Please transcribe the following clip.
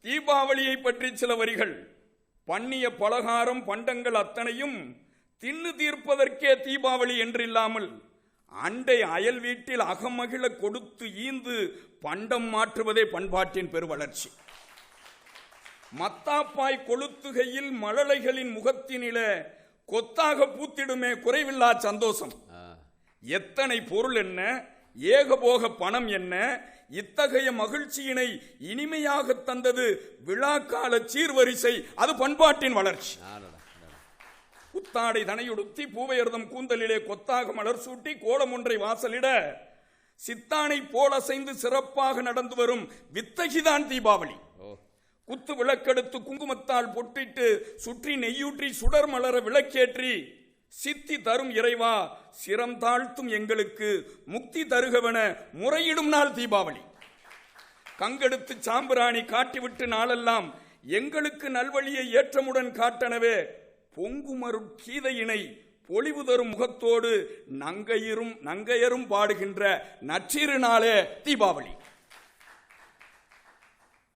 தீபாவளியை பற்றி சில வரிகள். பண்ணிய பலகாரம் பண்டங்கள் அத்தனையும் தின்னு தீர்ப்பதற்கே தீபாவளி என்றில்லாமல் அண்டை அயல் வீட்டில் அகமகிழ கொடுத்து ஈந்து பண்டம் மாற்றுவதே பண்பாட்டின் பெருவளர்ச்சி. மத்தாப்பாய் கொளுத்துகையில் மழலைகளின் முகத்தினில கொத்தாக பூத்திடுமே குறைவில்லா சந்தோஷம். எத்தனை பொருள் என்ன, ஏகபோக பணம் என்ன, இத்தகைய மகிழ்ச்சியினை இனிமையாக தந்தது விழாக்கால சீர்வரிசை. அது பண்பாட்டின் வளர்ச்சி. புத்தாடை தனையுடுத்தி பூவையர்தம் கூந்தலிலே கொத்தாக மலர் சூட்டி கோலம் ஒன்றை வாசலிட சித்தானை போல் அசைந்து சிறப்பாக நடந்து வரும் வித்தகிதான் தீபாவளி. குத்து விளக்கெடுத்து குங்குமத்தால் பொட்டிட்டு சுற்றி நெய்யூற்றி சுடர் மலர விளக்கேற்றி சித்தி தரும் இறைவா சிரம் தாழ்த்தும் எங்களுக்கு முக்தி தருகவன முறையிடும் நாள் தீபாவளி. கங்கெடுத்து சாம்பிராணி காட்டிவிட்டு நாளெல்லாம் எங்களுக்கு நல்வழியை ஏற்றமுடன் காட்டனவே பொங்குமரும் கீதையினை பொலிவு தரும் முகத்தோடு நங்கையரும் பாடுகின்ற நற்றிரு நாளே தீபாவளி.